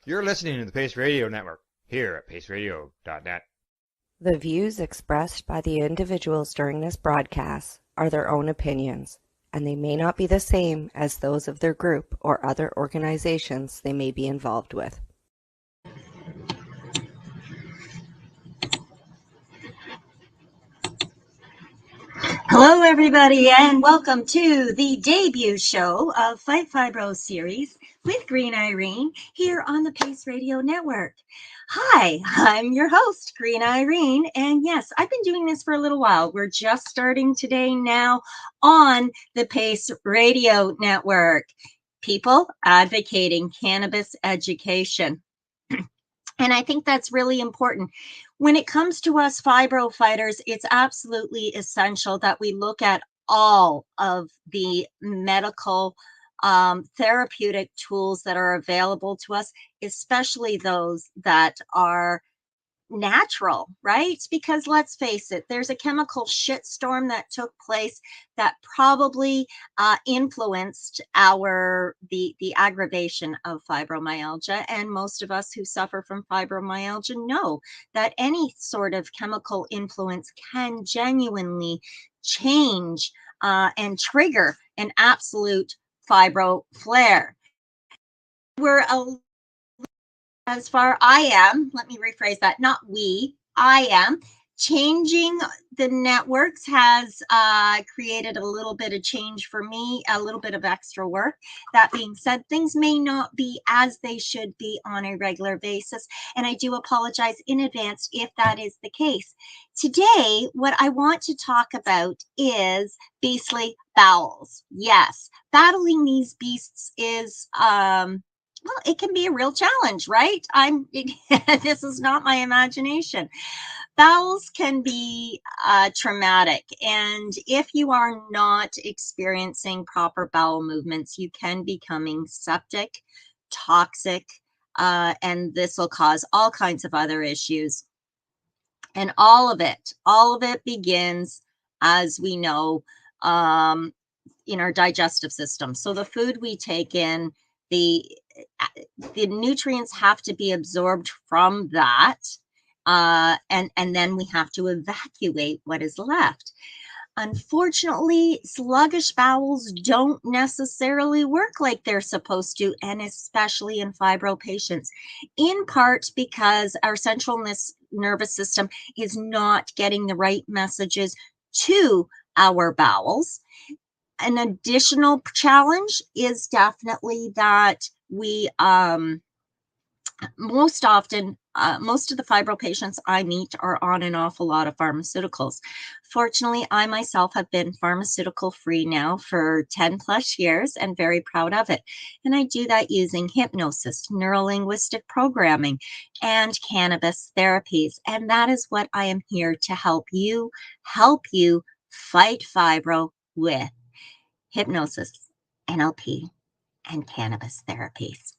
You're listening to the Pace Radio Network here at paceradio.net. The views expressed by the individuals during this broadcast are their own opinions, and they may not be the same as those of their group or other organizations they may be involved with. Hello, everybody, and welcome to the debut show of Fight Fibro series with Green Irene here on the Pace Radio Network. Hi, I'm your host, Green Irene, and yes, I've been doing this for a little while. We're just starting today now on the Pace Radio Network. People advocating cannabis education. And I think that's really important. When it comes to us fibro fighters, it's absolutely essential that we look at all of the medical therapeutic tools that are available to us, especially those that are natural, right? Because let's face it, there's a chemical shitstorm that took place that probably influenced the aggravation of fibromyalgia. And most of us who suffer from fibromyalgia know that any sort of chemical influence can genuinely change and trigger an absolute fibro flare. Let me rephrase that, not we, I am. Changing the networks has created a little bit of change for me, a little bit of extra work. That being said, things may not be as they should be on a regular basis, and I do apologize in advance if that is the case. Today, what I want to talk about is beastly bowels. Yes, battling these beasts is well, it can be a real challenge, right? This is not my imagination. Bowels can be traumatic. And if you are not experiencing proper bowel movements, you can becoming septic, toxic, and this will cause all kinds of other issues. And all of it begins, as we know, in our digestive system. So the food we take in, the nutrients have to be absorbed from that, and then we have to evacuate what is left. Unfortunately, sluggish bowels don't necessarily work like they're supposed to, and especially in fibro patients, in part because our central nervous system is not getting the right messages to our bowels. An additional challenge is definitely that we most often, most of the fibro patients I meet are on an awful lot of pharmaceuticals. Fortunately, I myself have been pharmaceutical free now for 10 plus years and very proud of it. And I do that using hypnosis, neurolinguistic programming, and cannabis therapies. And that is what I am here to help you fight fibro with: hypnosis, NLP, and cannabis therapies.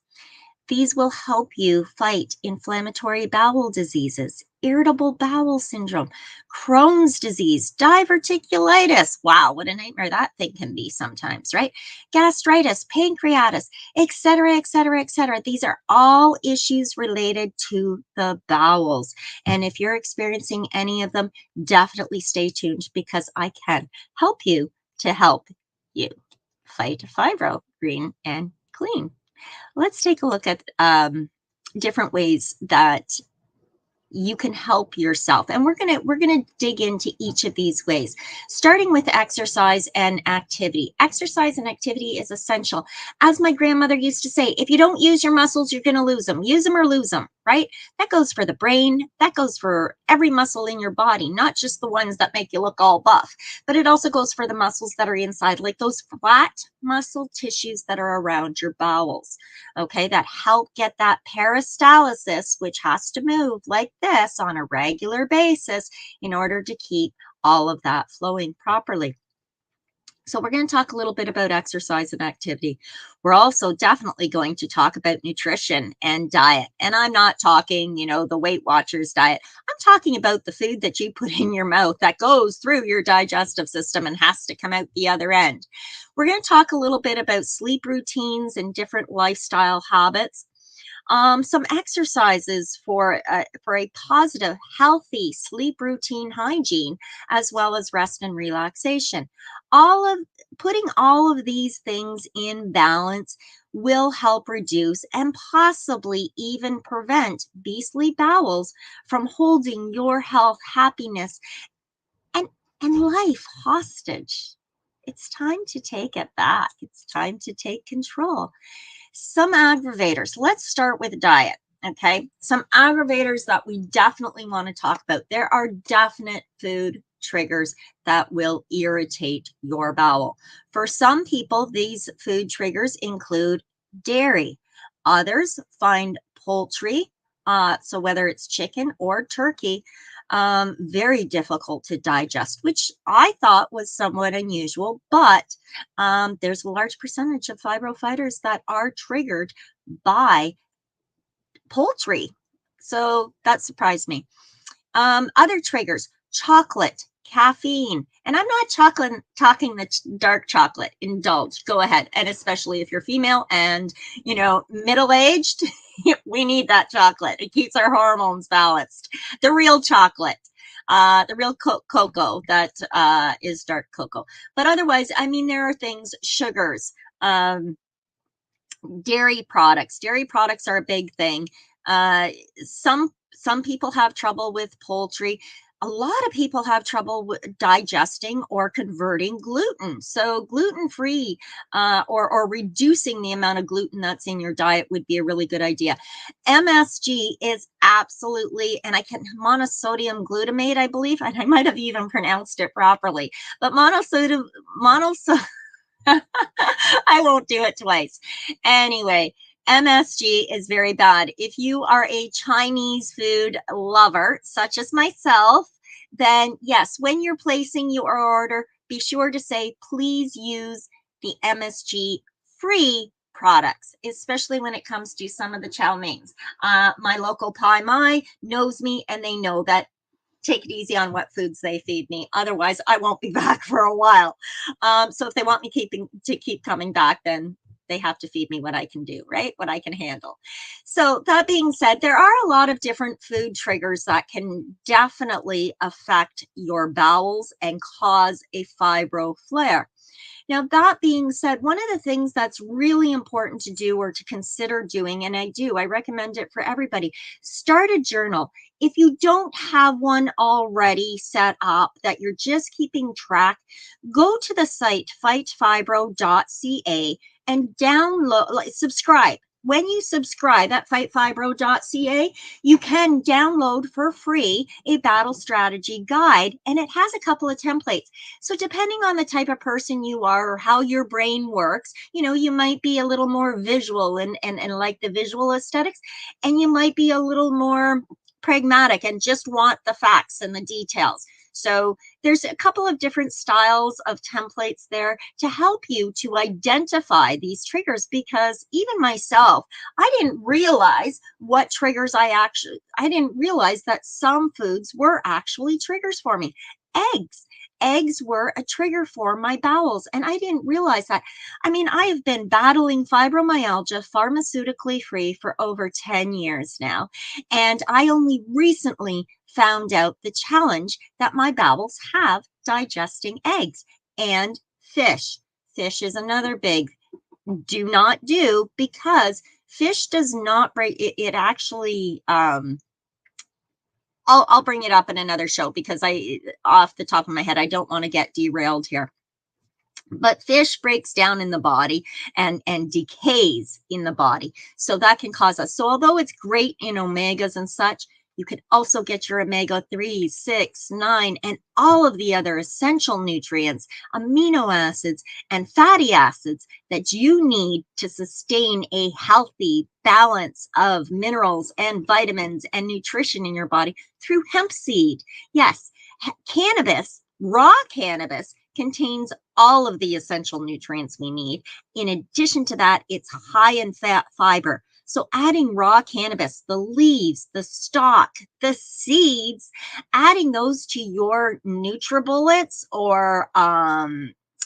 These will help you fight inflammatory bowel diseases, irritable bowel syndrome, Crohn's disease, diverticulitis. Wow, what a nightmare that thing can be sometimes, right? Gastritis, pancreatitis, etc., etc., etc. These are all issues related to the bowels. And if you're experiencing any of them, definitely stay tuned, because I can help you to help you fight fibro, green and clean. Let's take a look at different ways that you can help yourself. And we're gonna dig into each of these ways, starting with exercise and activity. Exercise and activity is essential. As my grandmother used to say, if you don't use your muscles, you're gonna lose them. Use them or lose them, right? That goes for the brain. That goes for every muscle in your body, not just the ones that make you look all buff, but it also goes for the muscles that are inside, like those flat muscle tissues that are around your bowels, okay, that help get that peristalsis, which has to move like this on a regular basis in order to keep all of that flowing properly. So we're going to talk a little bit about exercise and activity. We're also definitely going to talk about nutrition and diet. And I'm not talking, the Weight Watchers diet. I'm talking about the food that you put in your mouth that goes through your digestive system and has to come out the other end. We're going to talk a little bit about sleep routines and different lifestyle habits. Some exercises for a positive, healthy sleep routine hygiene, as well as rest and relaxation. Putting all of these things in balance will help reduce and possibly even prevent beastly bowels from holding your health, happiness, and life hostage. It's time to take it back. It's time to take control. Some aggravators. Let's start with diet. Okay. Some aggravators that we definitely want to talk about. There are definite food triggers that will irritate your bowel. For some people, these food triggers include dairy. Others find poultry, so whether it's chicken or turkey, very difficult to digest, which I thought was somewhat unusual, but there's a large percentage of fibro fighters that are triggered by poultry. So that surprised me. Other triggers, chocolate, caffeine. And I'm not talking the dark chocolate. Indulge. Go ahead. And especially if you're female and, middle-aged, we need that chocolate. It keeps our hormones balanced. The real chocolate. The real cocoa that is dark cocoa. But otherwise, there are things, sugars, dairy products. Dairy products are a big thing. Some people have trouble with poultry. A lot of people have trouble with digesting or converting gluten. So gluten-free or reducing the amount of gluten that's in your diet would be a really good idea. MSG is absolutely, and monosodium glutamate, I believe, and I might have even pronounced it properly, but monosodium, I won't do it twice. Anyway, MSG is very bad. If you are a Chinese food lover, such as myself, then yes, when you're placing your order, be sure to say, please use the MSG free products, especially when it comes to some of the chow meins. My local Pai Mai knows me, and they know that take it easy on what foods they feed me. Otherwise, I won't be back for a while. So if they want me to keep coming back, then they have to feed me what I can do, right? What I can handle. So that being said, there are a lot of different food triggers that can definitely affect your bowels and cause a fibro flare. Now, that being said, one of the things that's really important to do or to consider doing, and I recommend it for everybody, start a journal. If you don't have one already set up that you're just keeping track, go to the site fightfibro.ca and subscribe. When you subscribe at fightfibro.ca, you can download for free a battle strategy guide, and it has a couple of templates. So depending on the type of person you are or how your brain works, you might be a little more visual and like the visual aesthetics, and you might be a little more pragmatic and just want the facts and the details. So there's a couple of different styles of templates there to help you to identify these triggers, because even myself, I didn't realize what triggers I didn't realize that some foods were actually triggers for me. Eggs were a trigger for my bowels, and I didn't realize that. I have been battling fibromyalgia pharmaceutically free for over 10 years now, and I only recently found out the challenge that my bowels have digesting eggs and fish. Fish is another big do not do, because fish does not break it actually I'll bring it up in another show, because off the top of my head, I don't want to get derailed here. But fish breaks down in the body and decays in the body. So that can cause us. So although it's great in omegas and such, you can also get your omega-3, 6, 9, and all of the other essential nutrients, amino acids, and fatty acids that you need to sustain a healthy balance of minerals and vitamins and nutrition in your body through hemp seed. Yes, cannabis, raw cannabis, contains all of the essential nutrients we need. In addition to that, it's high in fat fiber. So adding raw cannabis, the leaves, the stalk, the seeds, adding those to your NutriBullets or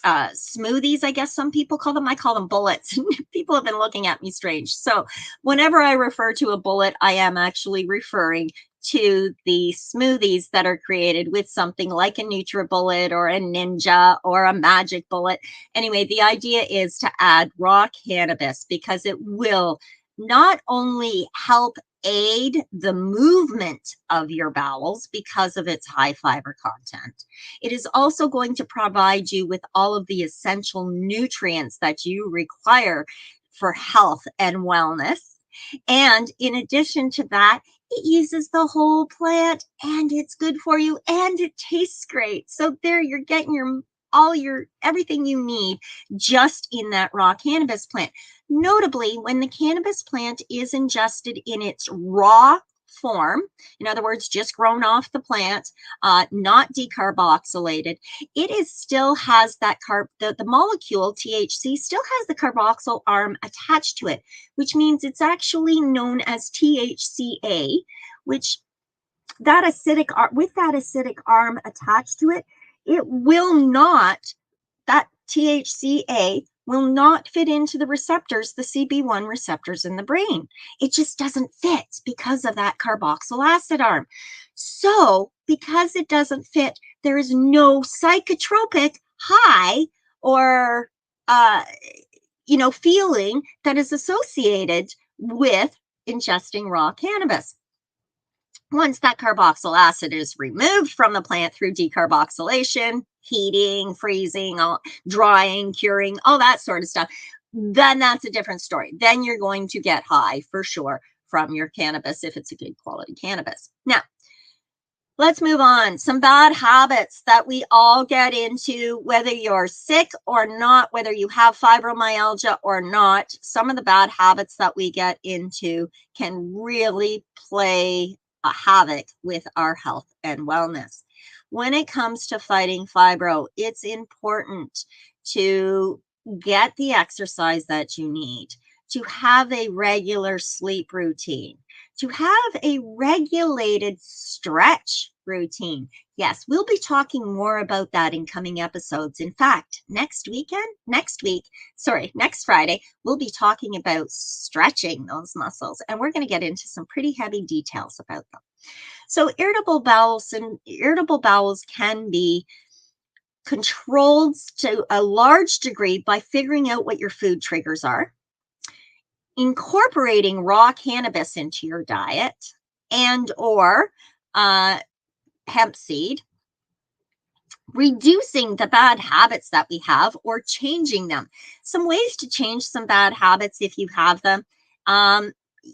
smoothies, I guess some people call them. I call them bullets. People have been looking at me strange. So whenever I refer to a bullet, I am actually referring to the smoothies that are created with something like a NutriBullet or a Ninja or a Magic Bullet. Anyway, the idea is to add raw cannabis because it will not only help aid the movement of your bowels because of its high fiber content, it is also going to provide you with all of the essential nutrients that you require for health and wellness. And in addition to that, it uses the whole plant and it's good for you and it tastes great. So there you're getting everything you need just in that raw cannabis plant. Notably, when the cannabis plant is ingested in its raw form, in other words, just grown off the plant, not decarboxylated, it still has that the molecule THC still has the carboxyl arm attached to it, which means it's actually known as THCA, which with that acidic arm attached to it, that THCA will not fit into the receptors, the CB1 receptors in the brain. It just doesn't fit because of that carboxyl acid arm. So because it doesn't fit, there is no psychotropic high or, feeling that is associated with ingesting raw cannabis. Once that carboxyl acid is removed from the plant through decarboxylation, heating, freezing, drying, curing, all that sort of stuff, then that's a different story. Then you're going to get high for sure from your cannabis if it's a good quality cannabis. Now, let's move on. Some bad habits that we all get into, whether you're sick or not, whether you have fibromyalgia or not, some of the bad habits that we get into can really play a havoc with our health and wellness. When it comes to fighting fibro, it's important to get the exercise that you need, to have a regular sleep routine, to have a regulated stretch routine. Yes, we'll be talking more about that in coming episodes. In fact, next Friday, we'll be talking about stretching those muscles, and we're going to get into some pretty heavy details about them. So irritable bowels can be controlled to a large degree by figuring out what your food triggers are, incorporating raw cannabis into your diet and or hemp seed, reducing the bad habits that we have or changing them. Some ways to change some bad habits if you have them.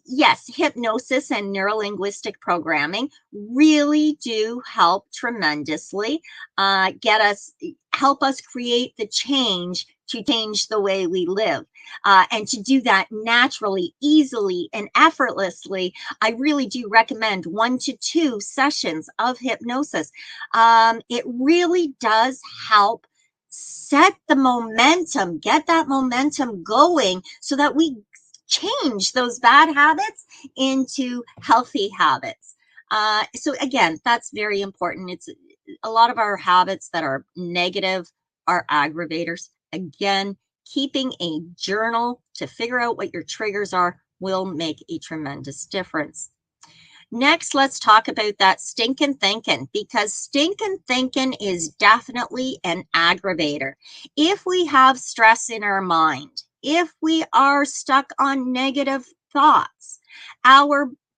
Yes, hypnosis and neurolinguistic programming really do help tremendously, help us create the change to change the way we live. And to do that naturally, easily, and effortlessly, I really do recommend 1 to 2 sessions of hypnosis. It really does help set the momentum, get that momentum going so that we change those bad habits into healthy habits. So again, that's very important. It's a lot of our habits that are negative are aggravators. Again, keeping a journal to figure out what your triggers are will make a tremendous difference. Next, let's talk about that stinking thinking, because stinking thinking is definitely an aggravator. If we have stress in our mind, if we are stuck on negative thoughts,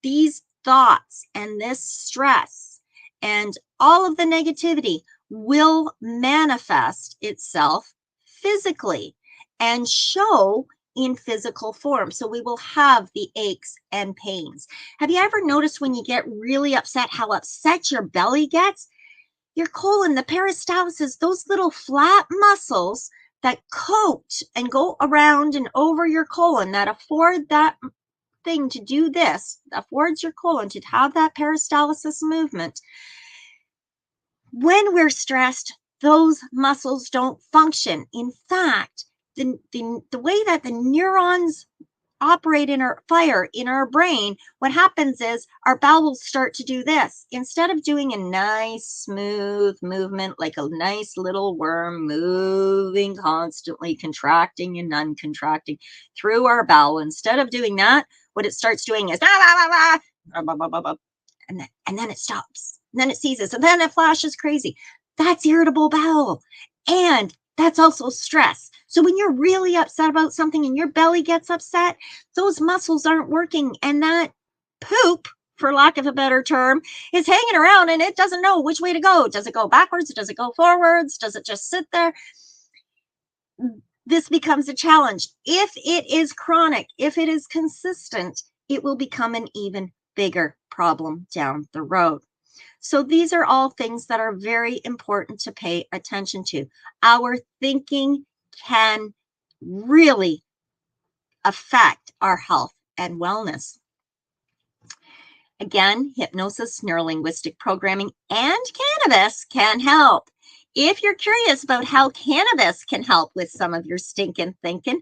these thoughts and this stress and all of the negativity will manifest itself physically and show in physical form. So we will have the aches and pains. Have you ever noticed when you get really upset how upset your belly gets? Your colon, the peristalsis, those little flat muscles that coat and go around and over your colon that afford that thing to do this, affords your colon to have that peristalsis movement. When we're stressed, those muscles don't function. In fact, the way that the neurons operate in our brain, what happens is our bowels start to do this. Instead of doing a nice smooth movement, like a nice little worm moving constantly, contracting and uncontracting through our bowel, instead of doing that, what it starts doing is and then it stops, and then it seizes, and then it flashes crazy. That's irritable bowel, and that's also stress. So when you're really upset about something and your belly gets upset, those muscles aren't working, and that poop, for lack of a better term, is hanging around and it doesn't know which way to go. Does it go backwards? Does it go forwards? Does it just sit there? This becomes a challenge. If it is chronic, if it is consistent, it will become an even bigger problem down the road. So these are all things that are very important to pay attention to. Our thinking can really affect our health and wellness. Again, hypnosis, neurolinguistic programming, and cannabis can help. If you're curious about how cannabis can help with some of your stinking thinking,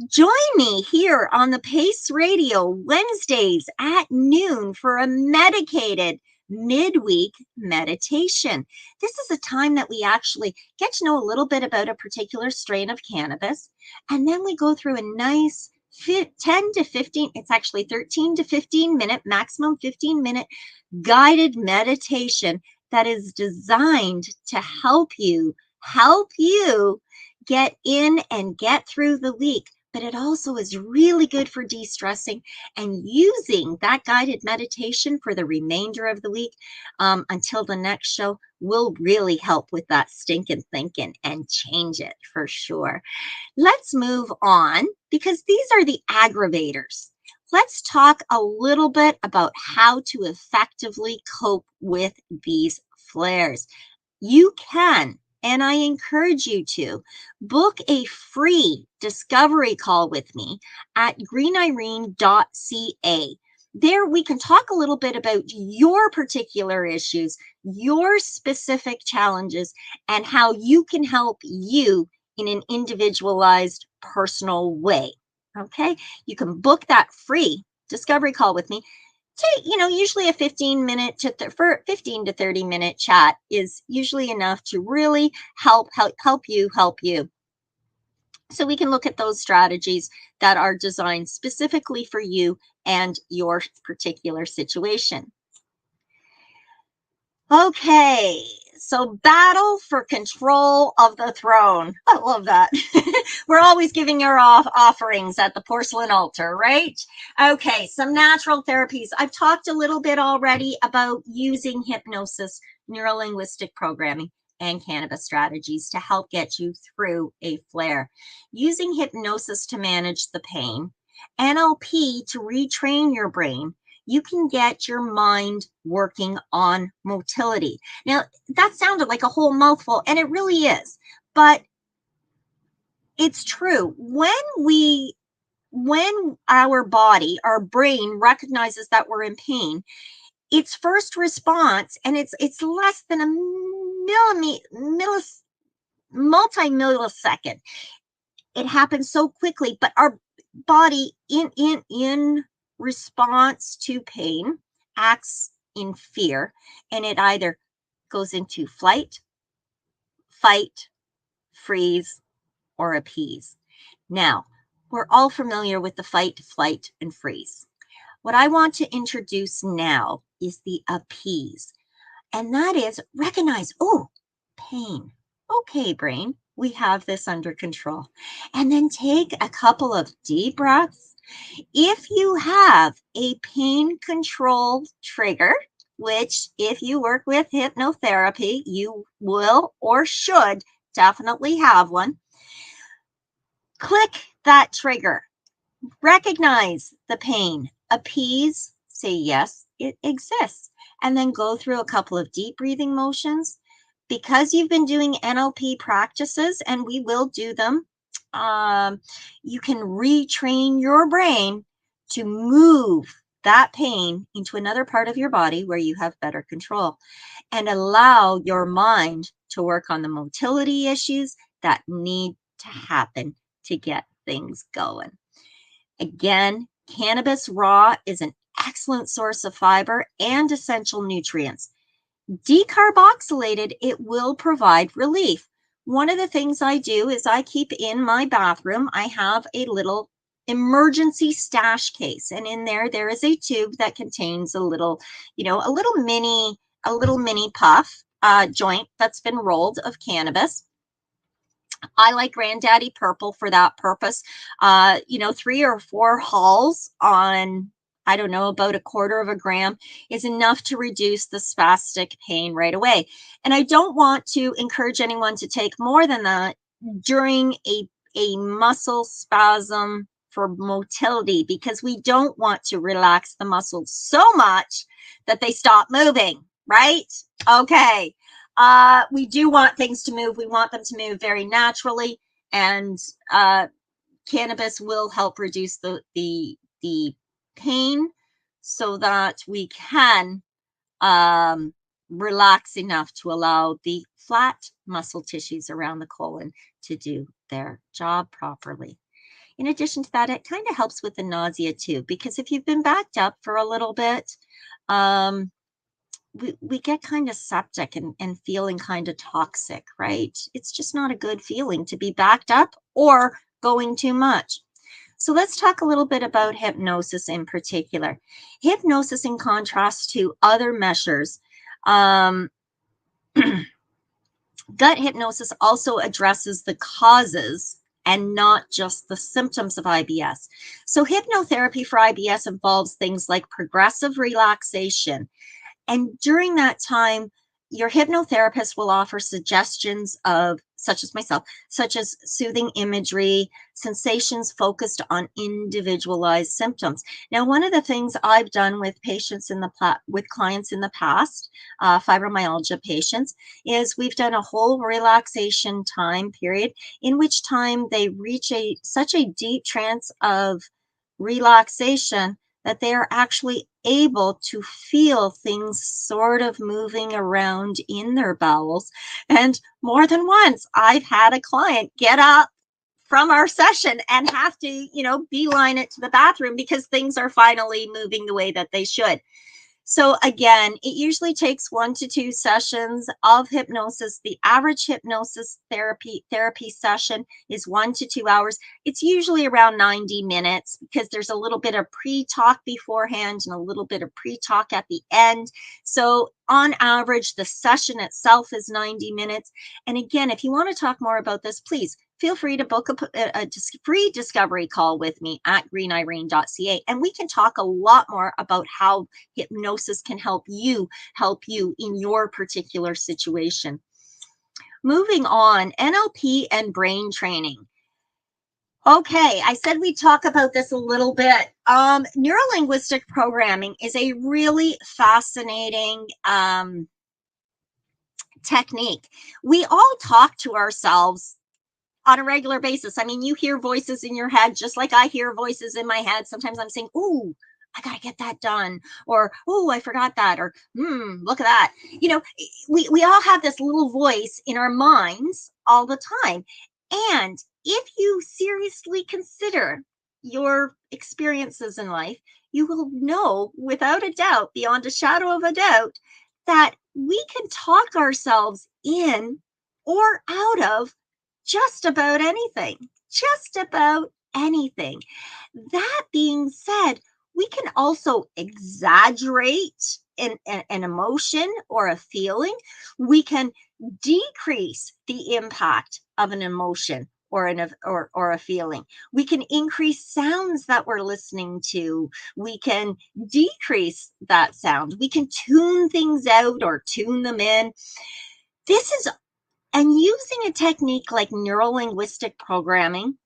join me here on the Pace Radio Wednesdays at noon for a medicated midweek meditation. This is a time that we actually get to know a little bit about a particular strain of cannabis, and then we go through a nice 10 to 15, it's actually 13 to 15 minute, maximum 15-minute guided meditation that is designed to help you get in and get through the week. But it also is really good for de-stressing, and using that guided meditation for the remainder of the week until the next show will really help with that stinking thinking and change it for sure. Let's move on, because these are the aggravators. Let's talk a little bit about how to effectively cope with these flares. You can, and I encourage you to, book a free discovery call with me at greenirene.ca. There we can talk a little bit about your particular issues, your specific challenges, and how you can help you in an individualized, personal way. Okay, you can book that free discovery call with me. Usually a 15 to 30 minute chat is usually enough to really help you. So we can look at those strategies that are designed specifically for you and your particular situation. Okay, so battle for control of the throne. I love that. We're always giving our offerings at the porcelain altar, right? Okay, some natural therapies. I've talked a little bit already about using hypnosis, neurolinguistic programming, and cannabis strategies to help get you through a flare. Using hypnosis to manage the pain, NLP to retrain your brain, you can get your mind working on motility. Now, that sounded like a whole mouthful, and it really is, but it's true. When our body, our brain recognizes that we're in pain, its first response, and it's less than a multi-millisecond. It happens so quickly, but our body in response to pain acts in fear, and it either goes into flight, fight, freeze, or appease. Now, we're all familiar with the fight, flight, and freeze. What I want to introduce now is the appease, and that is recognize, oh, pain. Okay, brain, we have this under control. And then take a couple of deep breaths. If you have a pain control trigger, which if you work with hypnotherapy, you will or should definitely have one, click that trigger. Recognize the pain. Appease, say yes, it exists. And then go through a couple of deep breathing motions. Because you've been doing NLP practices, and we will do them, you can retrain your brain to move that pain into another part of your body where you have better control, and allow your mind to work on the motility issues that need to happen to get things going. Again, cannabis raw is an excellent source of fiber and essential nutrients. Decarboxylated, it will provide relief. One of the things I do is I keep in my bathroom, I have a little emergency stash case, and in there is a tube that contains a little, a little mini puff joint that's been rolled of cannabis. I like Granddaddy Purple for that purpose. 3 or 4 hulls on, I don't know, about 1/4 gram is enough to reduce the spastic pain right away. And I don't want to encourage anyone to take more than that during a muscle spasm for motility, because we don't want to relax the muscles so much that they stop moving, right? Okay. We do want things to move. We want them to move very naturally, and cannabis will help reduce the pain so that we can relax enough to allow the flat muscle tissues around the colon to do their job properly. In addition to that, it kind of helps with the nausea too, because if you've been backed up for a little bit, we get kind of septic and feeling kind of toxic, right? It's just not a good feeling to be backed up or going too much. So let's talk a little bit about hypnosis in particular. Hypnosis, in contrast to other measures, gut hypnosis also addresses the causes and not just the symptoms of IBS. So hypnotherapy for IBS involves things like progressive relaxation. And during that time, your hypnotherapist will offer suggestions of, such as soothing imagery, sensations focused on individualized symptoms. Now, one of the things I've done with patients with clients in the past, fibromyalgia patients, is we've done a whole relaxation time period, in which time they reach such a deep trance of relaxation that they are actually able to feel things sort of moving around in their bowels. And more than once, I've had a client get up from our session and have to, beeline it to the bathroom because things are finally moving the way that they should. So again, it usually takes 1 to 2 sessions of hypnosis. The average hypnosis therapy session is 1 to 2 hours. It's usually around 90 minutes because there's a little bit of pre-talk beforehand and a little bit of pre-talk at the end. So on average, the session itself is 90 minutes. And again, if you want to talk more about this, please feel free to book a free discovery call with me at greenirene.ca, and we can talk a lot more about how hypnosis can help you in your particular situation. Moving on, NLP and brain training. Okay, I said we'd talk about this a little bit. Neurolinguistic programming is a really fascinating technique. We all talk to ourselves on a regular basis. I mean, you hear voices in your head just like I hear voices in my head. Sometimes I'm saying, "Ooh, I got to get that done," or "Oh, I forgot that," or look at that. We all have this little voice in our minds all the time. And if you seriously consider your experiences in life, you will know without a doubt, beyond a shadow of a doubt, that we can talk ourselves in or out of just about anything. That being said, we can also exaggerate an emotion or a feeling. We can decrease the impact of an emotion or a feeling. We can increase sounds that we're listening to. We can decrease that sound. We can tune things out or tune them in. And using a technique like neurolinguistic programming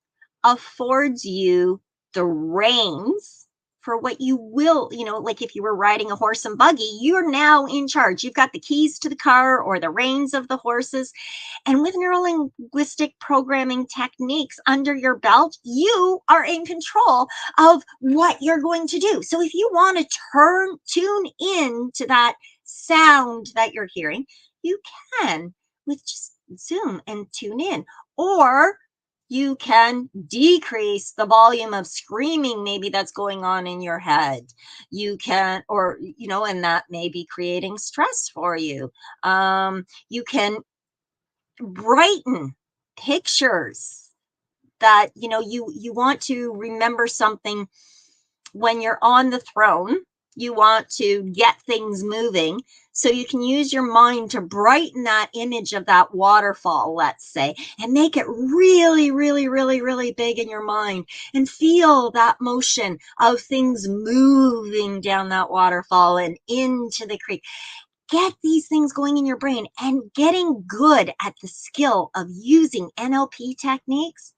affords you the reins for what you will, like if you were riding a horse and buggy, you're now in charge. You've got the keys to the car or the reins of the horses. And with neurolinguistic programming techniques under your belt, you are in control of what you're going to do. So if you want to tune in to that sound that you're hearing, you can with just Zoom and tune in. Or you can decrease the volume of screaming maybe that's going on in your head. You can, or, you know, and that may be creating stress for you. You can brighten pictures that, you know, you want to remember something when you're on the throne. You want to get things moving. So you can use your mind to brighten that image of that waterfall, let's say, and make it really, really, really, really big in your mind, and feel that motion of things moving down that waterfall and into the creek. Get these things going in your brain, and getting good at the skill of using NLP techniques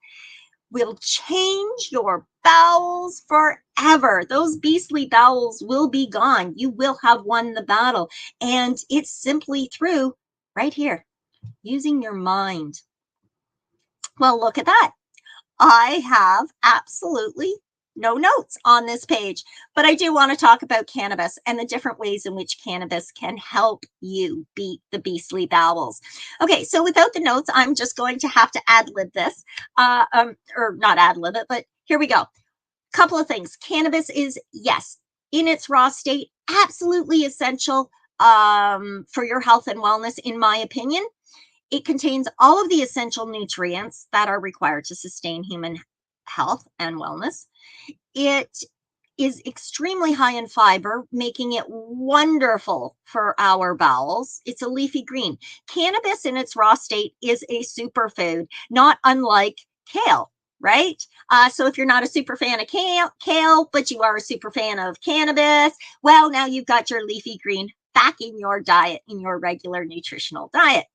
will change your bowels forever. Those beastly bowels will be gone. You will have won the battle. And it's simply through, right here, using your mind. Well, look at that. I have absolutely no notes on this page, but I do want to talk about cannabis and the different ways in which cannabis can help you beat the beastly bowels. Okay, so without the notes, I'm just going to have to ad-lib this, or not ad-lib it, but here we go. Couple of things. Cannabis is, yes, in its raw state, absolutely essential for your health and wellness, in my opinion. It contains all of the essential nutrients that are required to sustain human health and wellness. It is extremely high in fiber, making it wonderful for our bowels. It's a leafy green. Cannabis in its raw state is a superfood, not unlike kale, right? So if you're not a super fan of kale, but you are a super fan of cannabis, well, now you've got your leafy green back in your diet, in your regular nutritional diet.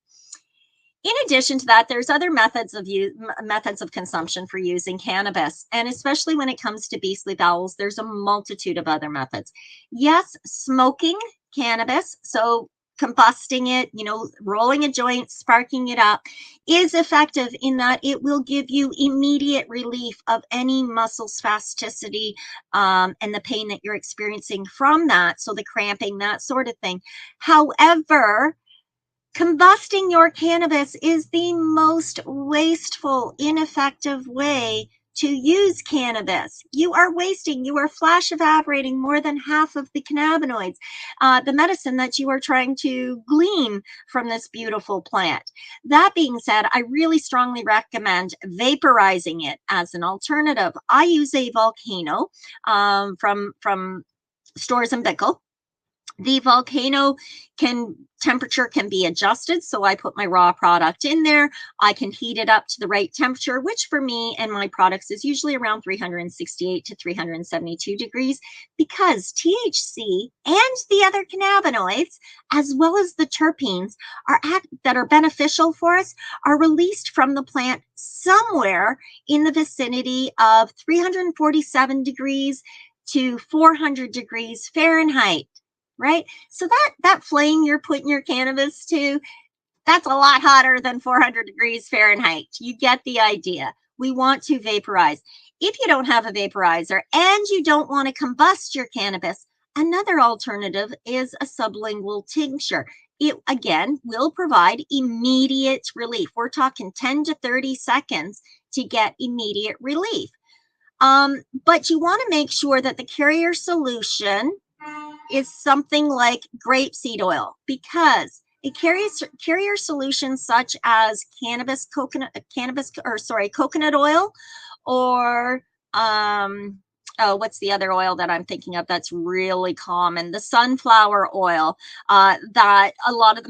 In addition to that, there's other methods of consumption for using cannabis. And especially when it comes to beastly bowels, there's a multitude of other methods. Yes, smoking cannabis, so combusting it, you know, rolling a joint, sparking it up, is effective in that it will give you immediate relief of any muscle spasticity and the pain that you're experiencing from that. So the cramping, that sort of thing. However, combusting your cannabis is the most wasteful, ineffective way to use cannabis. You are wasting, you are flash evaporating more than half of the cannabinoids, the medicine that you are trying to glean from this beautiful plant. That being said, I really strongly recommend vaporizing it as an alternative. I use a Volcano from Stores and Bickle. The Volcano temperature can be adjusted. So I put my raw product in there. I can heat it up to the right temperature, which for me and my products is usually around 368 to 372 degrees, because THC and the other cannabinoids, as well as the terpenes that are beneficial for us, are released from the plant somewhere in the vicinity of 347 degrees to 400 degrees Fahrenheit. Right? So that flame you're putting your cannabis to, that's a lot hotter than 400 degrees Fahrenheit. You get the idea. We want to vaporize. If you don't have a vaporizer and you don't want to combust your cannabis, another alternative is a sublingual tincture. It, again, will provide immediate relief. We're talking 10 to 30 seconds to get immediate relief. But you want to make sure that the carrier solution is something like grapeseed oil, because a carrier solution such as coconut oil, or what's the other oil that I'm thinking of that's really common? The sunflower oil that a lot of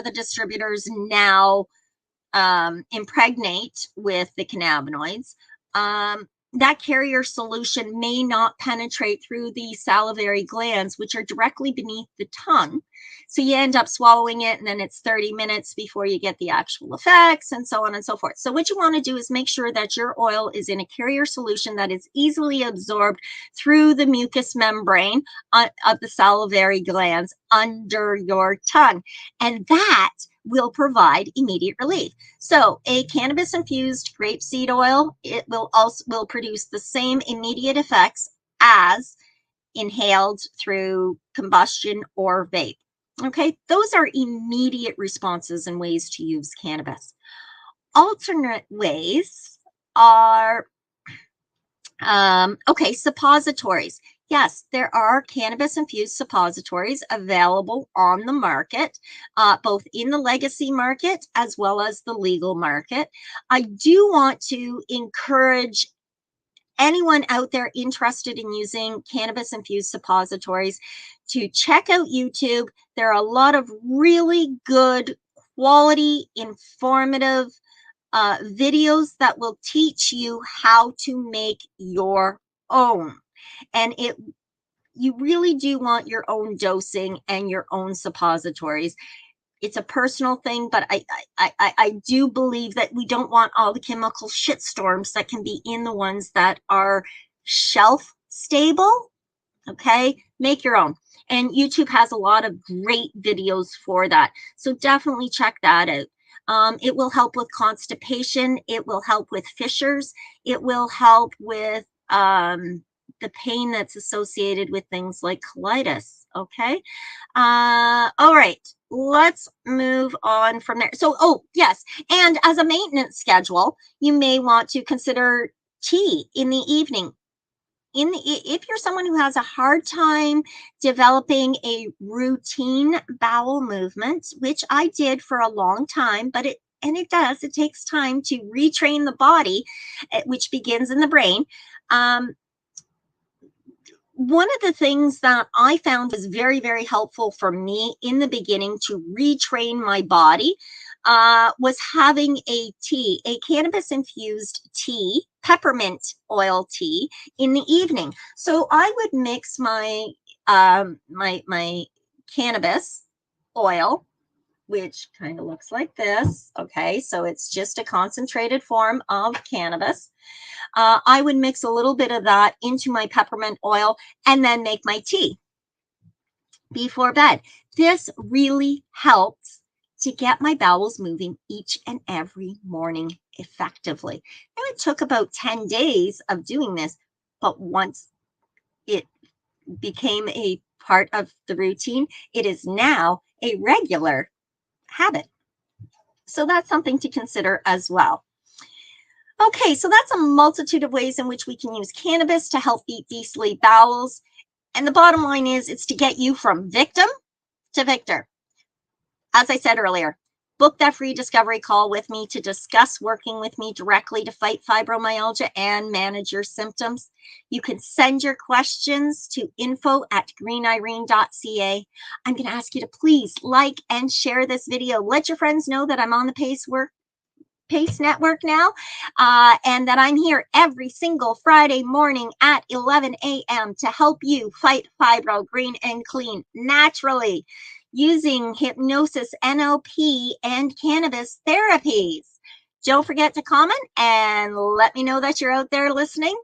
the distributors now impregnate with the cannabinoids. That carrier solution may not penetrate through the salivary glands, which are directly beneath the tongue. So you end up swallowing it, and then it's 30 minutes before you get the actual effects, and so on and so forth. So what you want to do is make sure that your oil is in a carrier solution that is easily absorbed through the mucous membrane of the salivary glands under your tongue. And that will provide immediate relief. So a cannabis infused grapeseed oil, it will produce the same immediate effects as inhaled through combustion or vape. Okay, those are immediate responses and ways to use cannabis. Alternate ways are, okay, suppositories. Yes, there are cannabis-infused suppositories available on the market, both in the legacy market as well as the legal market. I do want to encourage anyone out there interested in using cannabis-infused suppositories to check out YouTube. There are a lot of really good, quality, informative videos that will teach you how to make your own. And you really do want your own dosing and your own suppositories. It's a personal thing, but I do believe that we don't want all the chemical shitstorms that can be in the ones that are shelf stable. Okay, make your own. And YouTube has a lot of great videos for that. So definitely check that out. It will help with constipation. It will help with fissures. It will help with the pain that's associated with things like colitis. Okay. All right. Let's move on from there. So, oh, yes. And as a maintenance schedule, you may want to consider tea in the evening. If you're someone who has a hard time developing a routine bowel movement, which I did for a long time, but it takes time to retrain the body, which begins in the brain. One of the things that I found was very, very helpful for me in the beginning to retrain my body was having a tea, a cannabis-infused tea, peppermint oil tea in the evening. So I would mix my my cannabis oil, which kind of looks like this. Okay, so it's just a concentrated form of cannabis. I would mix a little bit of that into my peppermint oil and then make my tea before bed. This really helps to get my bowels moving each and every morning effectively. Now, it took about 10 days of doing this, but once it became a part of the routine, it is now a regular habit. So that's something to consider as well. Okay, so that's a multitude of ways in which we can use cannabis to help beat beastly bowels. And the bottom line is it's to get you from victim to victor. As I said earlier, book that free discovery call with me to discuss working with me directly to fight fibromyalgia and manage your symptoms. You can send your questions to info@greenirene.ca. I'm going to ask you to please like and share this video. Let your friends know that I'm on the Pace Network now, and that I'm here every single Friday morning at 11 a.m. to help you fight fibro green and clean naturally using hypnosis, NLP, and cannabis therapies. Don't forget to comment and let me know that you're out there listening.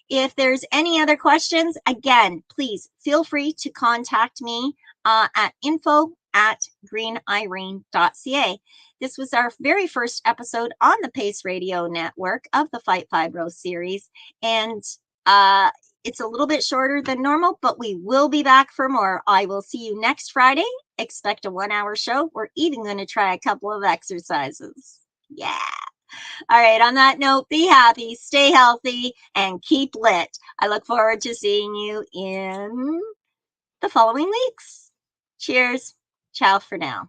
If there's any other questions, again, please feel free to contact me at info@greenirene.ca. This was our very first episode on the Pace Radio Network of the Fight Fibro series. And it's a little bit shorter than normal, but we will be back for more. I will see you next Friday. Expect a 1-hour show. We're even going to try a couple of exercises. Yeah. All right. On that note, be happy, stay healthy, and keep lit. I look forward to seeing you in the following weeks. Cheers. Ciao for now.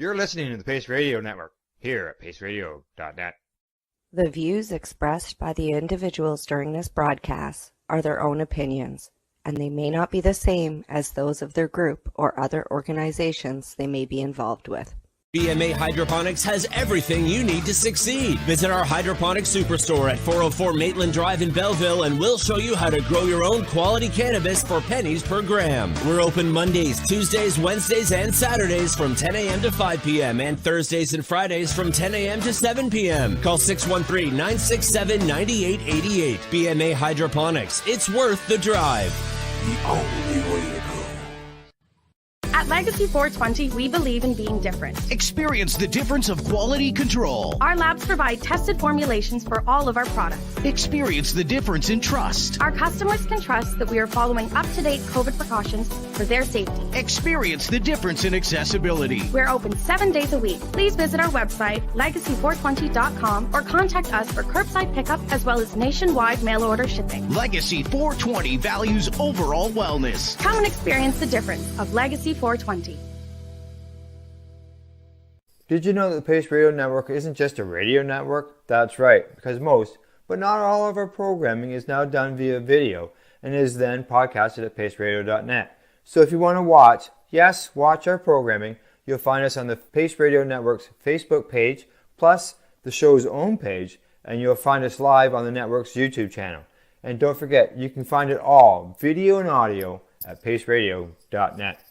You're listening to the Pace Radio Network here at paceradio.net. The views expressed by the individuals during this broadcast are their own opinions, and they may not be the same as those of their group or other organizations they may be involved with. BMA Hydroponics has everything you need to succeed. Visit our hydroponics superstore at 404 Maitland Drive in Belleville, and we'll show you how to grow your own quality cannabis for pennies per gram. We're open Mondays, Tuesdays, Wednesdays, and Saturdays from 10 a.m. to 5 p.m. and Thursdays and Fridays from 10 a.m. to 7 p.m. Call 613-967-9888. BMA Hydroponics. It's worth the drive. The only way to go. At Legacy 420, we believe in being different. Experience the difference of quality control. Our labs provide tested formulations for all of our products. Experience the difference in trust. Our customers can trust that we are following up-to-date COVID precautions for their safety. Experience the difference in accessibility. We're open 7 days a week. Please visit our website, legacy420.com, or contact us for curbside pickup as well as nationwide mail order shipping. Legacy 420 values overall wellness. Come and experience the difference of Legacy 420. Did you know that the Pace Radio Network isn't just a radio network? That's right, because most, but not all of our programming is now done via video and is then podcasted at paceradio.net. So if you want to watch our programming, you'll find us on the Pace Radio Network's Facebook page, plus the show's own page, and you'll find us live on the network's YouTube channel. And don't forget, you can find it all, video and audio, at paceradio.net.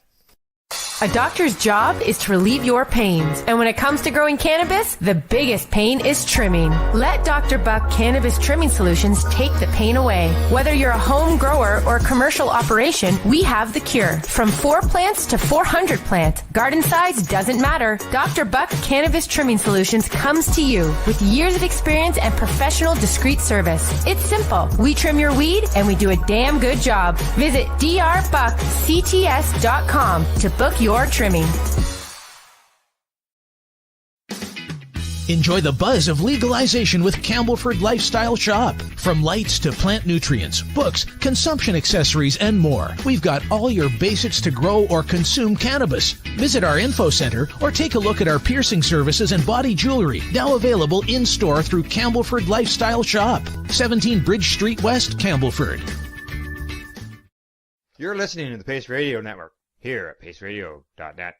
A doctor's job is to relieve your pains. And when it comes to growing cannabis, the biggest pain is trimming. Let Dr. Buck Cannabis Trimming Solutions take the pain away. Whether you're a home grower or a commercial operation, we have the cure. From 4 plants to 400 plants, garden size doesn't matter. Dr. Buck Cannabis Trimming Solutions comes to you with years of experience and professional discreet service. It's simple. We trim your weed and we do a damn good job. Visit drbuckcts.com to book your trimming. Enjoy the buzz of legalization with Campbellford Lifestyle Shop. From lights to plant nutrients, books, consumption accessories, and more. We've got all your basics to grow or consume cannabis. Visit our info center or take a look at our piercing services and body jewelry, now available in-store through Campbellford Lifestyle Shop. 17 Bridge Street West, Campbellford. You're listening to the Pace Radio Network here at paceradio.net.